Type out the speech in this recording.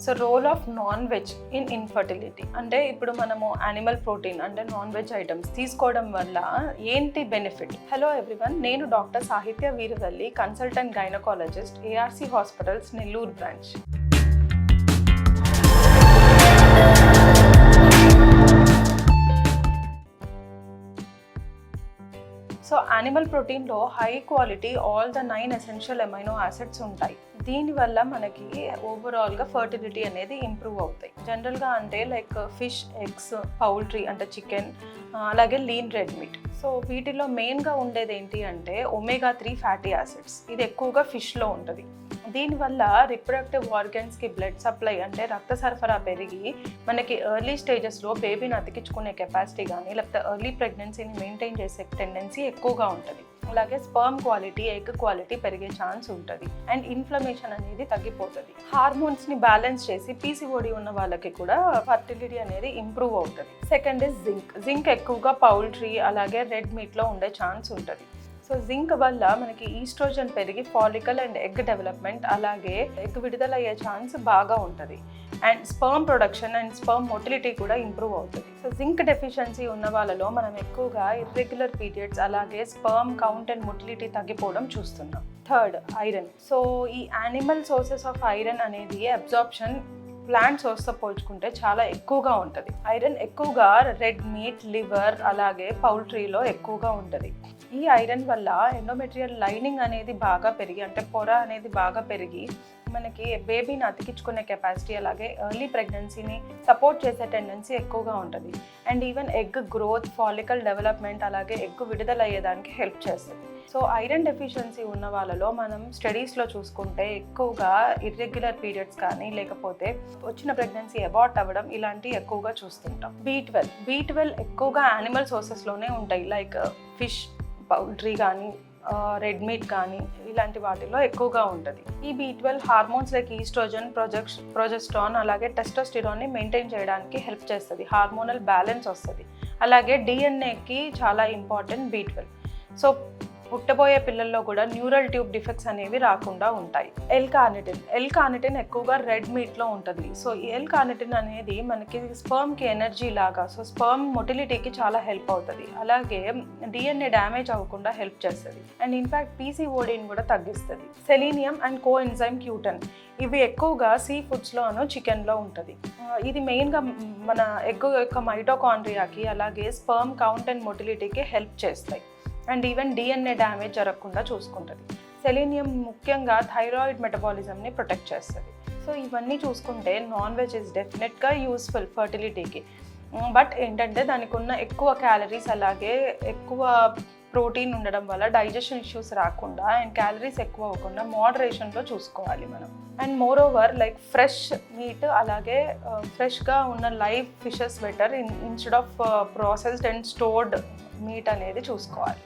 So role of non veg in infertility అంటే ఇప్పుడు మనము యానిమల్ ప్రోటీన్ అంటే నాన్ వెజ్ ఐటమ్స్ తీసుకోవడం వల్ల ఏంటి బెనిఫిట్? హలో ఎవ్రీవన్, నేను doctor Sahithya Veeravalli, consultant gynaecologist, ARC hospitals Nellore branch. So animal ప్రోటీన్లో high quality all the 9 essential amino acids ఉంటాయి. దీనివల్ల మనకి ఓవరాల్గా ఫర్టిలిటీ అనేది ఇంప్రూవ్ అవుతాయి. జనరల్గా అంటే లైక్ ఫిష్, ఎగ్స్, పౌల్ట్రీ అంటే చికెన్, అలాగే లీన్ రెడ్ మీట్. సో వీటిలో మెయిన్గా ఉండేది ఏంటి అంటే omega-3 ఫ్యాటీ యాసిడ్స్. ఇది ఎక్కువగా ఫిష్లో ఉంటుంది. దీనివల్ల రిప్రొడక్టివ్ ఆర్గన్స్కి బ్లడ్ సప్లై అంటే రక్త సరఫరా పెరిగి మనకి ఎర్లీ స్టేజెస్లో బేబీని అతికించుకునే కెపాసిటీ కానీ లేకపోతే ఎర్లీ ప్రెగ్నెన్సీని మెయింటైన్ చేసే టెండెన్సీ ఎక్కువగా ఉంటుంది. అలాగే స్పర్మ్ క్వాలిటీ, ఎగ్ క్వాలిటీ పెరిగే ఛాన్స్ ఉంటుంది అండ్ ఇన్ఫ్లమేషన్ అనేది తగ్గిపోతుంది. హార్మోన్స్ని బ్యాలెన్స్ చేసి పీసీఓడి ఉన్న వాళ్ళకి కూడా ఫర్టిలిటీ అనేది ఇంప్రూవ్ అవుతుంది. సెకండ్ ఇస్ జింక్ ఎక్కువగా పౌల్ట్రీ అలాగే రెడ్ మీట్లో ఉండే ఛాన్స్ ఉంటుంది. సో జింక్ వల్ల మనకి ఈస్ట్రోజన్ పెరిగి ఫాలికల్ అండ్ ఎగ్ డెవలప్మెంట్ అలాగే ఎగ్ విడుదల అయ్యే ఛాన్స్ బాగా ఉంటుంది and sperm production and sperm motility కూడా ఇంప్రూవ్ అవుతుంది. సో జింక్ డెఫిషియన్సీ ఉన్న వాళ్ళలో మనం ఎక్కువగా ఇర్రెగ్యులర్ పీరియడ్స్ అలాగే స్పర్మ్ కౌంట్ అండ్ మొటిలిటీ తగ్గిపోవడం చూస్తున్నాం. Third, iron. సో ఈ యానిమల్ సోర్సెస్ ఆఫ్ ఐరన్ అనేది అబ్జార్ప్షన్ ప్లాంట్ సోర్స్తో పోల్చుకుంటే చాలా ఎక్కువగా ఉంటుంది. ఐరన్ ఎక్కువగా రెడ్ మీట్, లివర్ అలాగే పౌల్ట్రీలో ఎక్కువగా ఉంటుంది. ఈ ఐరన్ వల్ల ఎండోమెట్రియల్ లైనింగ్ అనేది బాగా పెరిగి అంటే పొర అనేది బాగా పెరిగి మనకి బేబీని అతికించుకునే కెపాసిటీ అలాగే ఎర్లీ ప్రెగ్నెన్సీని సపోర్ట్ చేసే టెండెన్సీ ఎక్కువగా ఉంటుంది and even egg growth, follicle development అలాగే ఎగ్ విడుదల అయ్యేదానికి హెల్ప్ చేస్తుంది. సో ఐరన్ డెఫిషియన్సీ ఉన్న వాళ్ళలో మనం స్టడీస్లో చూసుకుంటే ఎక్కువగా ఇర్రెగ్యులర్ పీరియడ్స్ కానీ లేకపోతే వచ్చిన ప్రెగ్నెన్సీ అబార్ట్ అవ్వడం ఇలాంటివి ఎక్కువగా చూస్తుంటాం. B12 ఎక్కువగా యానిమల్ సోర్సెస్లోనే ఉంటాయి. లైక్ ఫిష్, పౌల్ట్రీ కానీ రెడ్ మీట్ కానీ ఇలాంటి వాటిలో ఎక్కువగా ఉంటుంది. ఈ B12 hormones like oestrogen, progesterone అలాగే టెస్టోస్టిరాన్ని మెయింటైన్ చేయడానికి హెల్ప్ చేస్తుంది. హార్మోనల్ బ్యాలెన్స్ వస్తుంది. అలాగే డిఎన్ఏకి చాలా ఇంపార్టెంట్ B12. సో పుట్టబోయే పిల్లల్లో కూడా న్యూరల్ ట్యూబ్ డిఫెక్ట్స్ అనేవి రాకుండా ఉంటాయి. ఎల్-కార్నిటిన్ ఎక్కువగా రెడ్ మీట్లో ఉంటుంది. సో ఈ ఎల్-కార్నిటిన్ అనేది మనకి స్పర్మ్కి ఎనర్జీ లాగా, సో స్పర్మ్ మొటిలిటీకి చాలా హెల్ప్ అవుతుంది. అలాగే డిఎన్ఏ డ్యామేజ్ అవ్వకుండా హెల్ప్ చేస్తుంది అండ్ ఇన్ఫ్యాక్ట్ పీసీఓడిని కూడా తగ్గిస్తుంది. సెలీనియం అండ్ కోఎన్జైమ్ Q10 ఇవి ఎక్కువగా సీ ఫుడ్స్లోను, చికెన్లో ఉంటుంది. ఇది మెయిన్గా మన ఎగ్ యొక్క మైటోకాండ్రియాకి అలాగే స్పర్మ్ కౌంట్ అండ్ మొటిలిటీకి హెల్ప్ చేస్తాయి అండ్ ఈవెన్ డిఎన్ఏ డ్యామేజ్ జరగకుండా చూసుకుంటుంది. సెలీనియం ముఖ్యంగా థైరాయిడ్ మెటబాలిజంని ప్రొటెక్ట్ చేస్తుంది. సో ఇవన్నీ చూసుకుంటే నాన్ వెజ్ ఇస్ డెఫినెట్గా యూస్ఫుల్ ఫర్టిలిటీకి. బట్ ఏంటంటే దానికి ఉన్న ఎక్కువ క్యాలరీస్ అలాగే ఎక్కువ ప్రోటీన్ ఉండడం వల్ల డైజెషన్ ఇష్యూస్ రాకుండా అండ్ క్యాలరీస్ ఎక్కువ అవ్వకుండా మోడరేషన్లో చూసుకోవాలి మనం. And more over like fresh meet అలాగే ఫ్రెష్గా ఉన్న live fishes better instead of processed and stored meet అనేది చూసుకోవాలి.